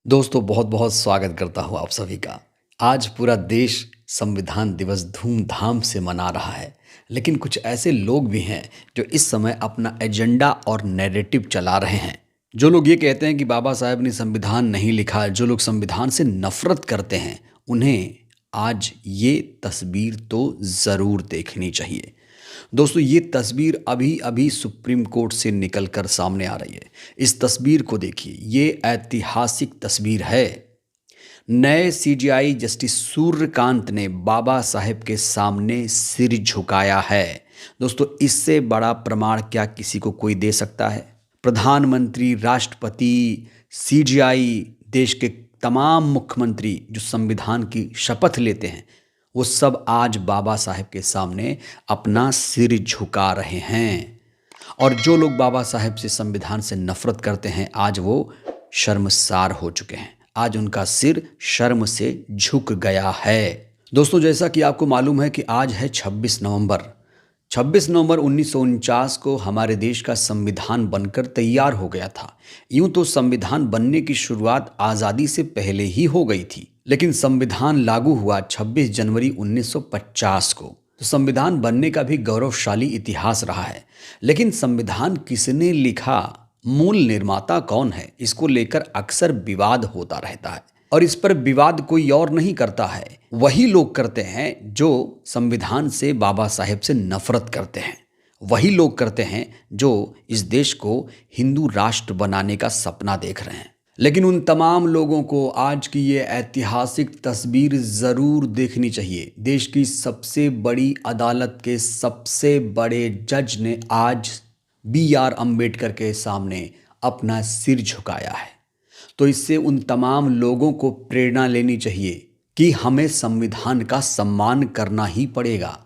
दोस्तों बहुत बहुत स्वागत करता हूँ आप सभी का। आज पूरा देश संविधान दिवस धूमधाम से मना रहा है। लेकिन कुछ ऐसे लोग भी हैं जो इस समय अपना एजेंडा और नैरेटिव चला रहे हैं। जो लोग ये कहते हैं कि बाबा साहेब ने संविधान नहीं लिखा, जो लोग संविधान से नफरत करते हैं, उन्हें आज ये तस्वीर तो ज़रूर देखनी चाहिए। दोस्तों ये तस्वीर अभी अभी सुप्रीम कोर्ट से निकलकर सामने आ रही है। इस तस्वीर को देखिए, ये ऐतिहासिक तस्वीर है। नए सीजेआई जस्टिस सूर्यकांत ने बाबा साहेब के सामने सिर झुकाया है। दोस्तों इससे बड़ा प्रमाण क्या किसी को कोई दे सकता है? प्रधानमंत्री, राष्ट्रपति, सीजेआई, देश के तमाम मुख्यमंत्री जो संविधान की शपथ लेते हैं, वो सब आज बाबा साहेब के सामने अपना सिर झुका रहे हैं। और जो लोग बाबा साहेब से, संविधान से नफरत करते हैं, आज वो शर्मसार हो चुके हैं। आज उनका सिर शर्म से झुक गया है। दोस्तों जैसा कि आपको मालूम है कि आज है 26 नवंबर। 26 नवंबर 1949 को हमारे देश का संविधान बनकर तैयार हो गया था। यूं तो संविधान बनने की शुरुआत आज़ादी से पहले ही हो गई थी, लेकिन संविधान लागू हुआ 26 जनवरी 1950 को। तो संविधान बनने का भी गौरवशाली इतिहास रहा है। लेकिन संविधान किसने लिखा, मूल निर्माता कौन है, इसको लेकर अक्सर विवाद होता रहता है। और इस पर विवाद कोई और नहीं करता है, वही लोग करते हैं जो संविधान से, बाबा साहेब से नफरत करते हैं। वही लोग करते हैं जो इस देश को हिंदू राष्ट्र बनाने का सपना देख रहे हैं। लेकिन उन तमाम लोगों को आज की ये ऐतिहासिक तस्वीर ज़रूर देखनी चाहिए। देश की सबसे बड़ी अदालत के सबसे बड़े जज ने आज बी आर अम्बेडकर के सामने अपना सिर झुकाया है। तो इससे उन तमाम लोगों को प्रेरणा लेनी चाहिए कि हमें संविधान का सम्मान करना ही पड़ेगा।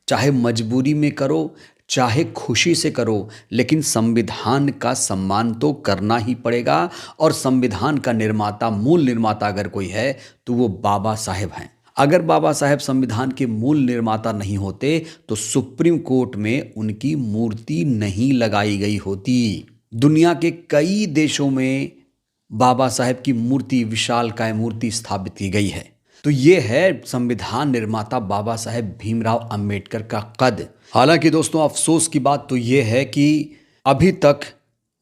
चाहे मजबूरी में करो, चाहे खुशी से करो, लेकिन संविधान का सम्मान तो करना ही पड़ेगा। और संविधान का निर्माता, मूल निर्माता अगर कोई है तो वो बाबा साहेब हैं। अगर बाबा साहेब संविधान के मूल निर्माता नहीं होते तो सुप्रीम कोर्ट में उनकी मूर्ति नहीं लगाई गई होती। दुनिया के कई देशों में बाबा साहेब की मूर्ति, विशालकाय मूर्ति स्थापित की गई है। तो ये है संविधान निर्माता बाबा साहेब भीमराव अंबेडकर का कद। हालांकि दोस्तों अफसोस की बात तो ये है कि अभी तक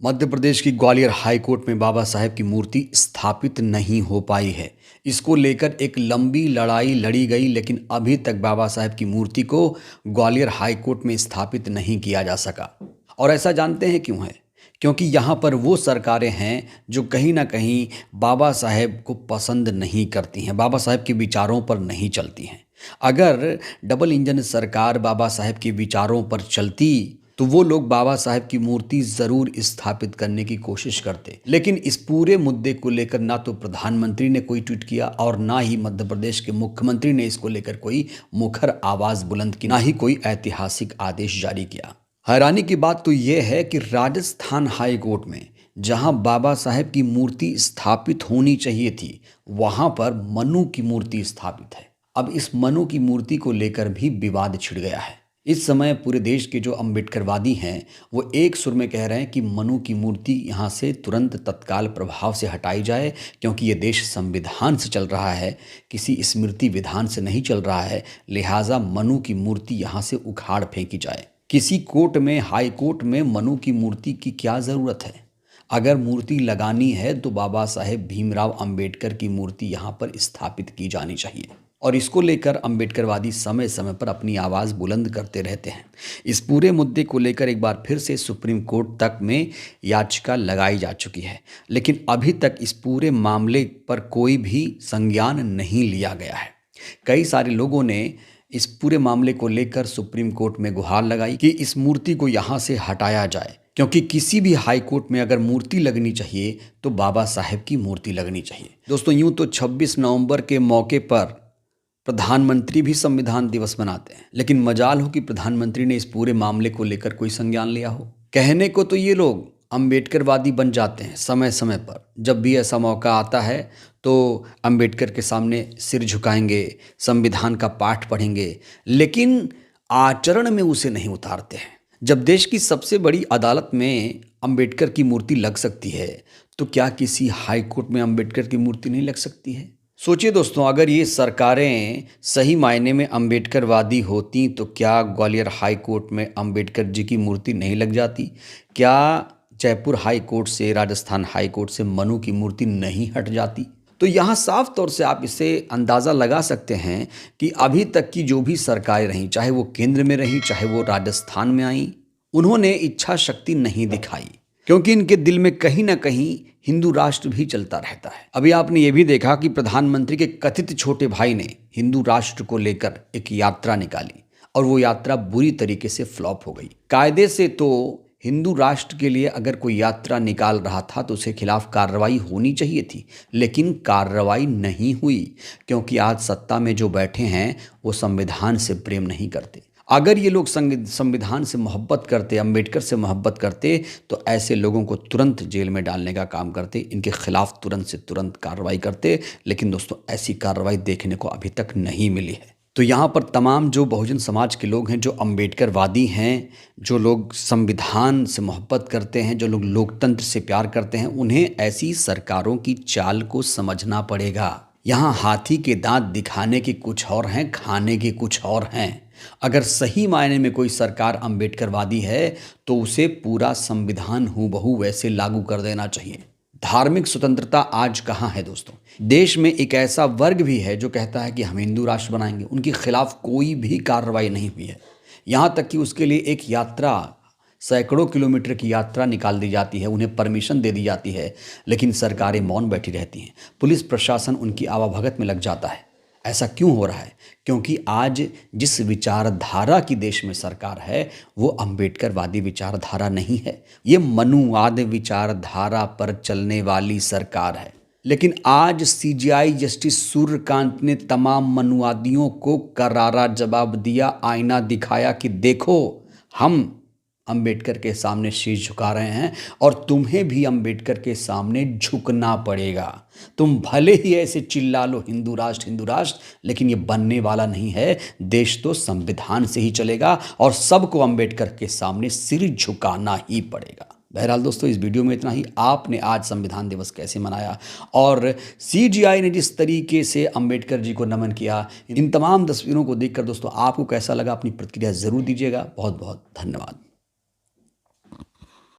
मध्य प्रदेश की ग्वालियर हाई कोर्ट में बाबा साहेब की मूर्ति स्थापित नहीं हो पाई है। इसको लेकर एक लंबी लड़ाई लड़ी गई, लेकिन अभी तक बाबा साहेब की मूर्ति को ग्वालियर हाई कोर्ट में स्थापित नहीं किया जा सका। और ऐसा जानते हैं क्यों है? क्योंकि यहाँ पर वो सरकारें हैं जो कहीं ना कहीं बाबा साहेब को पसंद नहीं करती हैं, बाबा साहेब के विचारों पर नहीं चलती हैं। अगर डबल इंजन सरकार बाबा साहेब के विचारों पर चलती तो वो लोग बाबा साहेब की मूर्ति ज़रूर स्थापित करने की कोशिश करते। लेकिन इस पूरे मुद्दे को लेकर ना तो प्रधानमंत्री ने कोई ट्वीट किया और ना ही मध्य प्रदेश के मुख्यमंत्री ने इसको लेकर कोई मुखर आवाज़ बुलंद की, ना ही कोई ऐतिहासिक आदेश जारी किया। हैरानी की बात तो ये है कि राजस्थान हाई कोर्ट में जहां बाबा साहेब की मूर्ति स्थापित होनी चाहिए थी, वहां पर मनु की मूर्ति स्थापित है। अब इस मनु की मूर्ति को लेकर भी विवाद छिड़ गया है। इस समय पूरे देश के जो अम्बेडकरवादी हैं वो एक सुर में कह रहे हैं कि मनु की मूर्ति यहाँ से तुरंत तत्काल प्रभाव से हटाई जाए, क्योंकि ये देश संविधान से चल रहा है, किसी स्मृति विधान से नहीं चल रहा है। लिहाजा मनु की मूर्ति यहाँ से उखाड़ फेंकी जाए। किसी कोर्ट में, हाई कोर्ट में मनु की मूर्ति की क्या ज़रूरत है? अगर मूर्ति लगानी है तो बाबा साहेब भीमराव अंबेडकर की मूर्ति यहाँ पर स्थापित की जानी चाहिए। और इसको लेकर अंबेडकरवादी समय समय पर अपनी आवाज़ बुलंद करते रहते हैं। इस पूरे मुद्दे को लेकर एक बार फिर से सुप्रीम कोर्ट तक में याचिका लगाई जा चुकी है, लेकिन अभी तक इस पूरे मामले पर कोई भी संज्ञान नहीं लिया गया है। कई सारे लोगों ने इस पूरे मामले को लेकर सुप्रीम कोर्ट में गुहार लगाई कि इस मूर्ति को यहाँ से हटाया जाए, क्योंकि किसी भी हाई कोर्ट में अगर मूर्ति लगनी चाहिए तो बाबा साहेब की मूर्ति लगनी चाहिए। दोस्तों यूं तो 26 नवंबर के मौके पर प्रधानमंत्री भी संविधान दिवस मनाते हैं, लेकिन मजाल हो कि प्रधानमंत्री ने इस पूरे मामले को लेकर कोई संज्ञान लिया हो। कहने को तो ये लोग अम्बेडकरवादी बन जाते हैं समय समय पर, जब भी ऐसा मौका आता है तो अंबेडकर के सामने सिर झुकाएंगे, संविधान का पाठ पढ़ेंगे, लेकिन आचरण में उसे नहीं उतारते हैं। जब देश की सबसे बड़ी अदालत में अंबेडकर की मूर्ति लग सकती है तो क्या किसी हाई कोर्ट में अंबेडकर की मूर्ति नहीं लग सकती है? सोचिए दोस्तों, अगर ये सरकारें सही मायने में अंबेडकरवादी होती तो क्या ग्वालियर हाई कोर्ट में अंबेडकर जी की मूर्ति नहीं लग जाती? क्या जयपुर हाई कोर्ट से, राजस्थान हाई कोर्ट से मनु की मूर्ति नहीं हट जाती? तो यहाँ साफ तौर से आप इसे अंदाज़ा लगा सकते हैं कि अभी तक की जो भी सरकारें रहीं, चाहे वो केंद्र में रहीं, चाहे वो राजस्थान में आईं, उन्होंने इच्छा शक्ति नहीं दिखाई, क्योंकि इनके दिल में कहीं ना कहीं हिंदू राष्ट्र भी चलता रहता है। अभी आपने ये भी देखा कि प्रधानमंत्री के कथित छोटे भाई ने हिंदू राष्ट्र को लेकर एक यात्रा निकाली और वो यात्रा बुरी तरीके से फ्लॉप हो गई। कायदे से तो हिंदू राष्ट्र के लिए अगर कोई यात्रा निकाल रहा था तो उसके खिलाफ कार्रवाई होनी चाहिए थी, लेकिन कार्रवाई नहीं हुई, क्योंकि आज सत्ता में जो बैठे हैं वो संविधान से प्रेम नहीं करते। अगर ये लोग संविधान से मोहब्बत करते, अंबेडकर से मोहब्बत करते, तो ऐसे लोगों को तुरंत जेल में डालने का काम करते, इनके खिलाफ तुरंत से तुरंत कार्रवाई करते। लेकिन दोस्तों, ऐसी कार्रवाई देखने को अभी तक नहीं मिली है। तो यहाँ पर तमाम जो बहुजन समाज के लोग हैं, जो अंबेडकरवादी हैं, जो लोग संविधान से मोहब्बत करते हैं, जो लोग लोकतंत्र से प्यार करते हैं, उन्हें ऐसी सरकारों की चाल को समझना पड़ेगा। यहाँ हाथी के दांत दिखाने के कुछ और हैं, खाने के कुछ और हैं। अगर सही मायने में कोई सरकार अंबेडकरवादी है तो उसे पूरा संविधान हूबहू वैसे लागू कर देना चाहिए। धार्मिक स्वतंत्रता आज कहाँ है दोस्तों? देश में एक ऐसा वर्ग भी है जो कहता है कि हम हिंदू राष्ट्र बनाएंगे, उनके खिलाफ कोई भी कार्रवाई नहीं हुई है। यहाँ तक कि उसके लिए एक यात्रा, सैकड़ों किलोमीटर की यात्रा निकाल दी जाती है, उन्हें परमिशन दे दी जाती है, लेकिन सरकारें मौन बैठी रहती हैं। पुलिस प्रशासन उनकी आवाभगत में लग जाता है। ऐसा क्यों हो रहा है? क्योंकि आज जिस विचारधारा की देश में सरकार है वो अंबेडकरवादी विचारधारा नहीं है, ये मनुवाद विचारधारा पर चलने वाली सरकार है। लेकिन आज सीजेआई जस्टिस सूर्यकांत ने तमाम मनुवादियों को करारा जवाब दिया, आईना दिखाया कि देखो, हम अंबेडकर के सामने शीश झुका रहे हैं और तुम्हें भी अंबेडकर के सामने झुकना पड़ेगा। तुम भले ही ऐसे चिल्ला लो हिंदू राष्ट्र, लेकिन ये बनने वाला नहीं है। देश तो संविधान से ही चलेगा और सबको अंबेडकर के सामने सिर झुकाना ही पड़ेगा। बहरहाल दोस्तों, इस वीडियो में इतना ही। आपने आज संविधान दिवस कैसे मनाया और सीजेआई ने जिस तरीके से अंबेडकर जी को नमन किया, इन तमाम तस्वीरों को देखकर दोस्तों आपको कैसा लगा? अपनी प्रतिक्रिया ज़रूर दीजिएगा। बहुत बहुत धन्यवाद।